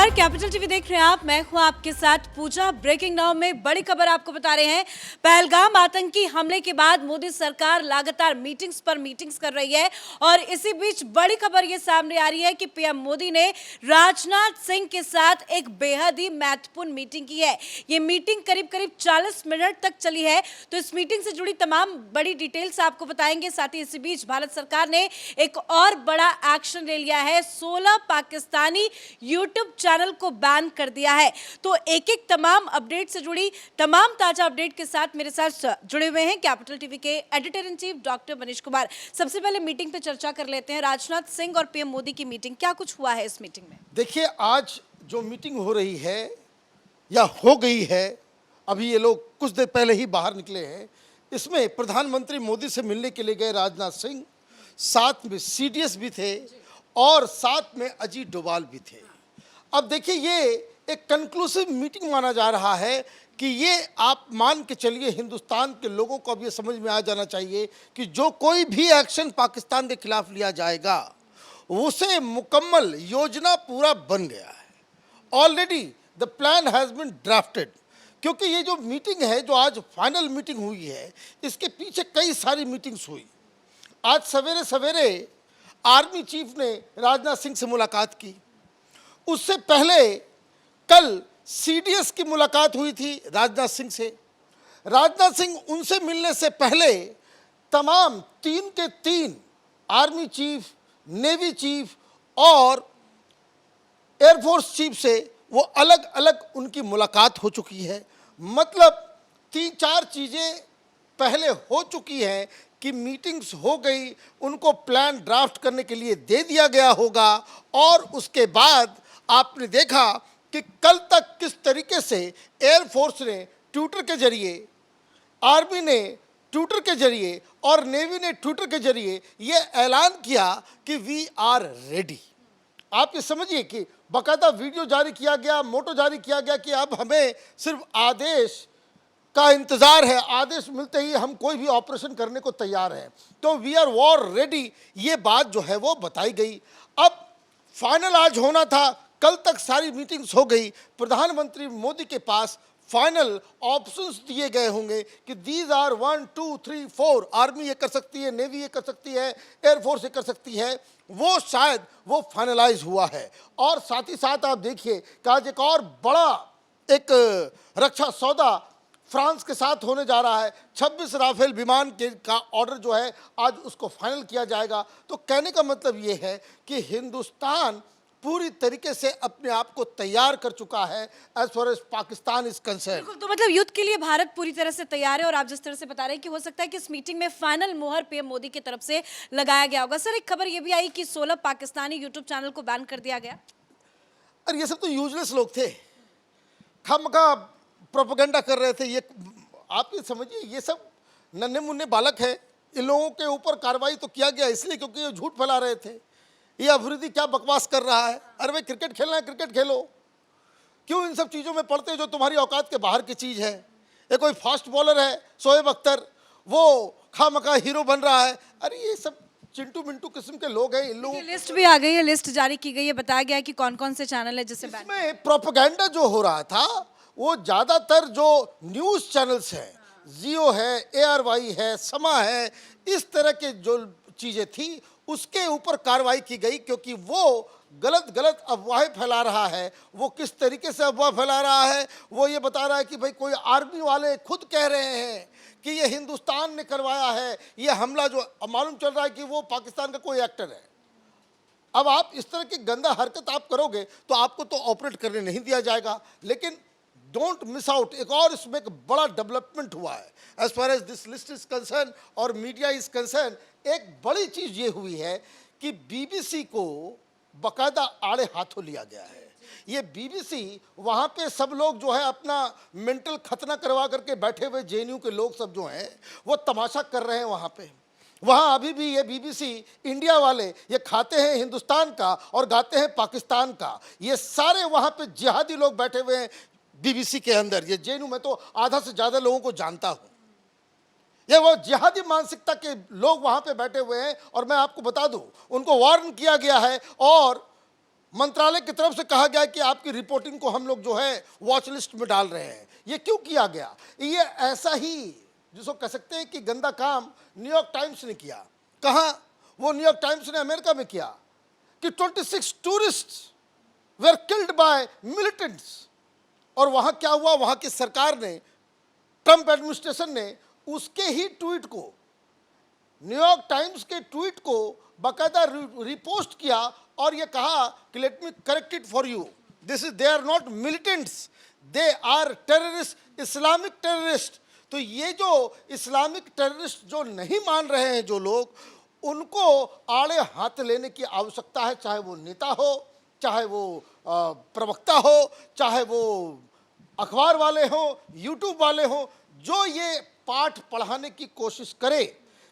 नमस्कार, capital TV देख रहे हैं आप। मैं हूं आपके साथ पूजा। ब्रेकिंग नाउ में बड़ी खबर आपको बता रहे हैं। पहलगाम आतंकी हमले के बाद मोदी सरकार लगातार मीटिंग्स पर मीटिंग्स कर रही है और इसी बीच बड़ी खबर ये सामने आ रही है कि पीएम मोदी ने राजनाथ सिंह के साथ एक बेहद ही महत्वपूर्ण मीटिंग की है। ये मीटिंग करीब करीब 40 मिनट तक चली है, तो इस मीटिंग से जुड़ी तमाम बड़ी डिटेल्स आपको बताएंगे। साथ ही इसी बीच भारत सरकार ने एक और बड़ा एक्शन ले लिया है। 16 पाकिस्तानी यूट्यूब चैनल को बैन कर दिया है। तो एक एक तमाम अपडेट से जुड़ी तमाम ताजा अपडेट के साथ मेरे साथ जुड़े हुए हैं कैपिटल टीवी के editor in chief doctor Manish Kumar. सबसे पहले मीटिंग पे चर्चा कर लेते हैं। राजनाथ सिंह और पीएम मोदी की मीटिंग, क्या कुछ हुआ है इस मीटिंग में? देखिए, आज जो मीटिंग हो रही है या हो गई है, अभी ये लोग कुछ देर पहले ही बाहर निकले हैं। इसमें प्रधानमंत्री मोदी से मिलने के लिए गए राजनाथ सिंह, साथ में सीडीएस भी थे और साथ में अजीत डोभाल भी थे। अब देखिए, ये एक कंक्लूसिव मीटिंग माना जा रहा है कि ये आप मान के चलिए, हिंदुस्तान के लोगों को अब ये समझ में आ जाना चाहिए कि जो कोई भी एक्शन पाकिस्तान के खिलाफ लिया जाएगा उसे मुकम्मल योजना पूरा बन गया है। Already the plan has been drafted. क्योंकि ये जो मीटिंग है, जो आज फाइनल मीटिंग हुई है, इसके पीछे कई सारी मीटिंग्स हुई। आज सवेरे सवेरे आर्मी चीफ ने राजनाथ सिंह से मुलाकात की। उससे पहले कल सीडीएस की मुलाकात हुई थी राजनाथ सिंह से। राजनाथ सिंह उनसे मिलने से पहले तमाम 3 के 3 आर्मी चीफ, नेवी चीफ और एयरफोर्स चीफ से वो अलग अलग उनकी मुलाकात हो चुकी है। मतलब 3-4 चीज़ें पहले हो चुकी हैं कि मीटिंग्स हो गई, उनको प्लान ड्राफ्ट करने के लिए दे दिया गया होगा। और उसके बाद आपने देखा कि कल तक किस तरीके से एयरफोर्स ने ट्विटर के जरिए, आर्मी ने ट्विटर के जरिए और नेवी ने ट्विटर के जरिए ये ऐलान किया कि वी आर रेडी। आप ये समझिए कि बाकायदा वीडियो जारी किया गया, मोटो जारी किया गया कि अब हमें सिर्फ आदेश का इंतज़ार है, आदेश मिलते ही हम कोई भी ऑपरेशन करने को तैयार हैं। तो वी आर वॉर रेडी, ये बात जो है वो बताई गई। अब फाइनल आज होना था, कल तक सारी मीटिंग्स हो गई। प्रधानमंत्री मोदी के पास फाइनल ऑप्शंस दिए गए होंगे कि दीज आर 1 2 3 4, आर्मी ये कर सकती है, नेवी ये कर सकती है, एयरफोर्स ये कर सकती है। वो शायद वो फाइनलाइज हुआ है। और साथ ही साथ आप देखिए कि आज एक और बड़ा एक रक्षा सौदा फ्रांस के साथ होने जा रहा है। 26 राफेल विमान का ऑर्डर जो है आज उसको फाइनल किया जाएगा। तो कहने का मतलब ये है कि हिंदुस्तान पूरी तरीके से अपने आप को तैयार कर चुका है as far as Pakistan is concern. तो मतलब युद्ध के लिए भारत पूरी तरह से तैयार है। और आप जिस तरह से बता रहे हैं कि हो सकता है कि इस मीटिंग में फाइनल मुहर पीएम मोदी की तरफ से लगाया गया होगा। सर, एक खबर ये भी आई कि 16 पाकिस्तानी यूट्यूब चैनल को बैन कर दिया गया। अरे ये सब तो यूजलेस लोग थे, खामखा प्रोपेगेंडा कर रहे थे। ये आप ये समझिए, ये सब नन्हे मुन्ने बालक हैं। इन लोगों के ऊपर कार्रवाई तो किया गया इसलिए क्योंकि ये झूठ फैला रहे थे। ये अफरीदी क्या बकवास कर रहा है? अरे भाई, क्रिकेट खेलना है, क्रिकेट खेलो। क्यों इन सब चीज़ों में पड़ते हो जो तुम्हारी औकात के बाहर की चीज़ है? ये कोई फास्ट बॉलर है शोएब अख्तर, वो खामखा हीरो बन रहा है। अरे ये सब चिंटू मिंटू किस्म के लोग हैं। इन लोगों की लिस्ट भी आ गई है, लिस्ट जारी की गई है, बताया गया है कि कौन कौन से चैनल है जिससे बैन। इसमें प्रोपेगेंडा जो हो रहा था वो ज़्यादातर जो न्यूज़ चैनल्स हैं, जियो है, ARY है, समा है, इस तरह के जो चीज़ें थी उसके ऊपर कार्रवाई की गई। क्योंकि वो गलत गलत अफवाहें फैला रहा है। वो किस तरीके से अफवाह फैला रहा है? वो ये बता रहा है कि भाई कोई आर्मी वाले खुद कह रहे हैं कि ये हिंदुस्तान ने करवाया है ये हमला। जो मालूम चल रहा है कि वो पाकिस्तान का कोई एक्टर है। अब आप इस तरह की गंदा हरकत आप करोगे तो आपको तो ऑपरेट करने नहीं दिया जाएगा। लेकिन डोंट मिस आउट, एक और इसमें एक बड़ा डेवलपमेंट हुआ है as far as this list is concern और मीडिया इज कंसर्न। एक बड़ी चीज़ ये हुई है कि BBC को बाकायदा आड़े हाथों लिया गया है। ये BBC, वहाँ पे सब लोग जो है अपना मेंटल खतना करवा करके बैठे हुए JNU के लोग सब जो हैं वो तमाशा कर रहे हैं वहाँ पे। वहाँ अभी भी ये BBC इंडिया वाले ये खाते हैं हिंदुस्तान का और गाते हैं पाकिस्तान का। ये सारे वहाँ पे जिहादी लोग बैठे हुए हैं BBC के अंदर। ये JNU में तो आधा से ज़्यादा लोगों को जानता हूँ। ये वो जिहादी मानसिकता के लोग वहाँ पे बैठे हुए हैं। और मैं आपको बता दूँ, उनको वार्न किया गया है और मंत्रालय की तरफ से कहा गया कि आपकी रिपोर्टिंग को हम लोग जो है वॉच लिस्ट में डाल रहे हैं। ये क्यों किया गया? ये ऐसा ही जिसको कह सकते हैं कि गंदा काम न्यूयॉर्क टाइम्स ने किया। कहाँ? वो न्यूयॉर्क टाइम्स ने अमेरिका में किया कि 26 tourists where killed by militants. और वहाँ क्या हुआ? वहाँ की सरकार ने, ट्रंप एडमिनिस्ट्रेशन ने उसके ही ट्वीट को, न्यूयॉर्क टाइम्स के ट्वीट को बाकायदा रिपोस्ट किया और ये कहा कि let me correct it for you, this is, they are not militants, they are terrorist, Islamic terrorist. तो ये जो इस्लामिक टेररिस्ट जो नहीं मान रहे हैं जो लोग, उनको आड़े हाथ लेने की आवश्यकता है, चाहे वो नेता हो, चाहे वो प्रवक्ता हो, चाहे वो अखबार वाले हो, यूट्यूब वाले हो, जो ये पाठ पढ़ाने की कोशिश करे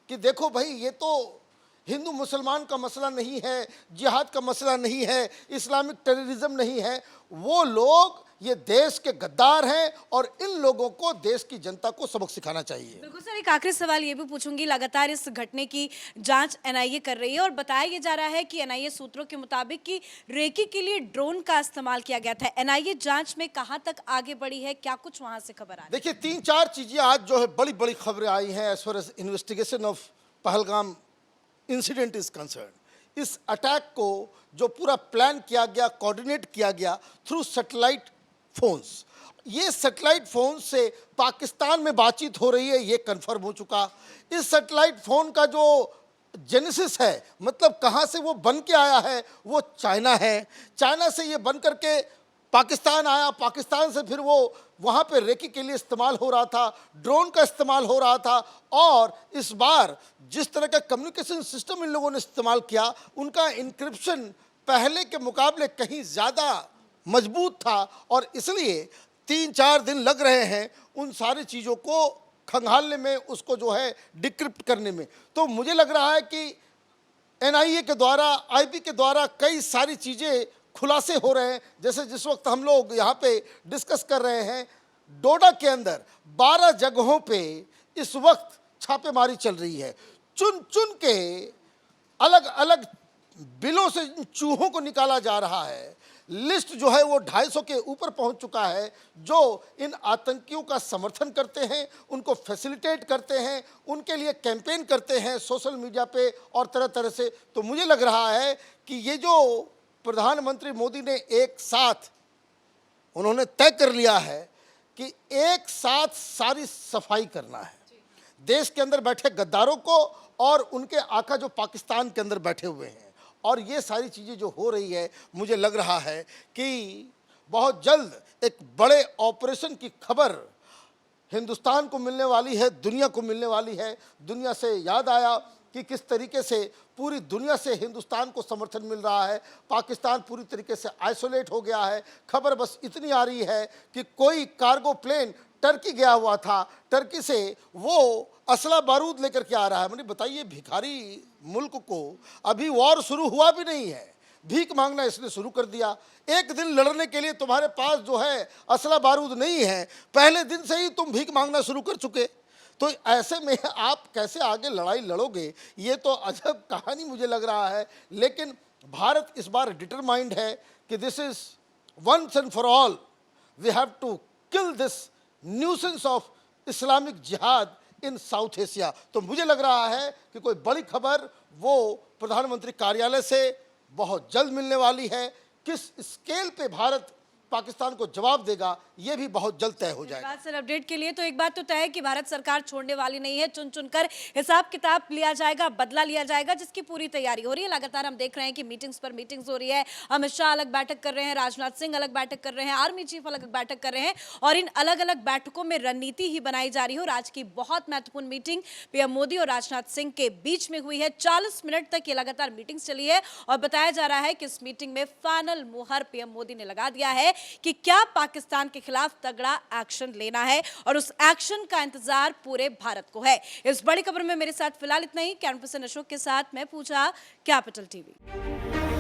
कि देखो भाई ये तो हिंदू मुसलमान का मसला नहीं है, जिहाद का मसला नहीं है, इस्लामिक टेररिज्म नहीं है, वो लोग ये देश के गद्दार हैं और इन लोगों को, देश की जनता को सबक सिखाना चाहिए। बिल्कुल सर, एक आखिरी सवाल ये भी पूछूंगी। लगातार इस घटने की जांच एनआईए कर रही है और बताया ये जा रहा है कि एनआईए सूत्रों के मुताबिक कि रेकी के लिए ड्रोन का इस्तेमाल किया गया था। एनआईए जांच में कहां तक आगे बढ़ी है, क्या कुछ वहां से खबर आ रही है? देखिए, 3-4 चीजें आज जो है बड़ी बड़ी खबरें आई हैं as far as investigation of Pahalgam incident is concern. इस अटैक को जो पूरा प्लान किया गया, कोऑर्डिनेट किया गया थ्रू सैटेलाइट फोन्स, ये सैटेलाइट फोन से पाकिस्तान में बातचीत हो रही है, ये कंफर्म हो चुका। इस सैटेलाइट फोन का जो जेनेसिस है, मतलब कहाँ से वो बन के आया है, वो चाइना है। चाइना से ये बन करके पाकिस्तान आया, पाकिस्तान से फिर वो वहाँ पे रेकी के लिए इस्तेमाल हो रहा था, ड्रोन का इस्तेमाल हो रहा था। और इस बार जिस तरह का कम्युनिकेशन सिस्टम इन लोगों ने इस्तेमाल किया, उनका इंक्रिप्शन पहले के मुकाबले कहीं ज़्यादा मजबूत था और इसलिए 3-4 दिन लग रहे हैं उन सारी चीज़ों को खंगालने में, उसको जो है डिक्रिप्ट करने में। तो मुझे लग रहा है कि एनआईए के द्वारा, आईबी के द्वारा कई सारी चीज़ें खुलासे हो रहे हैं। जैसे जिस वक्त हम लोग यहाँ पे डिस्कस कर रहे हैं, डोडा के अंदर 12 जगहों पे इस वक्त छापेमारी चल रही है। चुन चुन के अलग अलग बिलों से चूहों को निकाला जा रहा है। लिस्ट जो है वो 250 के ऊपर पहुंच चुका है, जो इन आतंकियों का समर्थन करते हैं, उनको फैसिलिटेट करते हैं, उनके लिए कैंपेन करते हैं सोशल मीडिया पे और तरह तरह से। तो मुझे लग रहा है कि ये जो प्रधानमंत्री मोदी ने एक साथ उन्होंने तय कर लिया है कि एक साथ सारी सफाई करना है देश के अंदर बैठे गद्दारों को और उनके आका जो पाकिस्तान के अंदर बैठे हुए हैं। और ये सारी चीज़ें जो हो रही है, मुझे लग रहा है कि बहुत जल्द एक बड़े ऑपरेशन की खबर हिंदुस्तान को मिलने वाली है, दुनिया को मिलने वाली है। दुनिया से याद आया कि किस तरीके से पूरी दुनिया से हिंदुस्तान को समर्थन मिल रहा है, पाकिस्तान पूरी तरीके से आइसोलेट हो गया है। खबर बस इतनी आ रही है कि कोई कार्गो प्लेन टर्की गया हुआ था, टर्की से वो असला बारूद लेकर के आ रहा है। मैंने बताइए, भिखारी मुल्क को अभी वॉर शुरू हुआ भी नहीं है, भीख मांगना इसने शुरू कर दिया। एक दिन लड़ने के लिए तुम्हारे पास जो है असला बारूद नहीं है, पहले दिन से ही तुम भीख मांगना शुरू कर चुके। तो ऐसे में आप कैसे आगे लड़ाई लड़ोगे, ये तो अजब कहानी मुझे लग रहा है। लेकिन भारत इस बार डिटरमाइंड है कि this is once and for all, we have to kill this nuisance of Islamic jihad in south Asia. तो मुझे लग रहा है कि कोई बड़ी खबर वो प्रधानमंत्री कार्यालय से बहुत जल्द मिलने वाली है। किस स्केल पे भारत पाकिस्तान को जवाब देगा, ये भी बहुत जल्द तय हो जाएगा। सर, अपडेट के लिए तो एक बात तो तय है कि भारत सरकार छोड़ने वाली नहीं है। चुन चुनकर हिसाब किताब लिया जाएगा, बदला लिया जाएगा, जिसकी पूरी तैयारी हो रही है। लगातार हम देख रहे हैं कि मीटिंग्स पर मीटिंग्स हो रही है। अमित शाह अलग बैठक कर रहे हैं, राजनाथ सिंह अलग बैठक कर रहे हैं, आर्मी चीफ अलग बैठक कर रहे हैं और इन अलग अलग बैठकों में रणनीति ही बनाई जा रही है। और आज की बहुत महत्वपूर्ण मीटिंग पीएम मोदी और राजनाथ सिंह के बीच में हुई है। 40 मिनट तक ये लगातार मीटिंग्स चली है और बताया जा रहा है कि इस मीटिंग में फाइनल मुहर पीएम मोदी ने लगा दिया है कि क्या पाकिस्तान के खिलाफ तगड़ा एक्शन लेना है और उस एक्शन का इंतजार पूरे भारत को है। इस बड़ी खबर में मेरे साथ फिलहाल इतना ही। कैमरा पर्सन अशोक के साथ मैं पूजा, कैपिटल टीवी।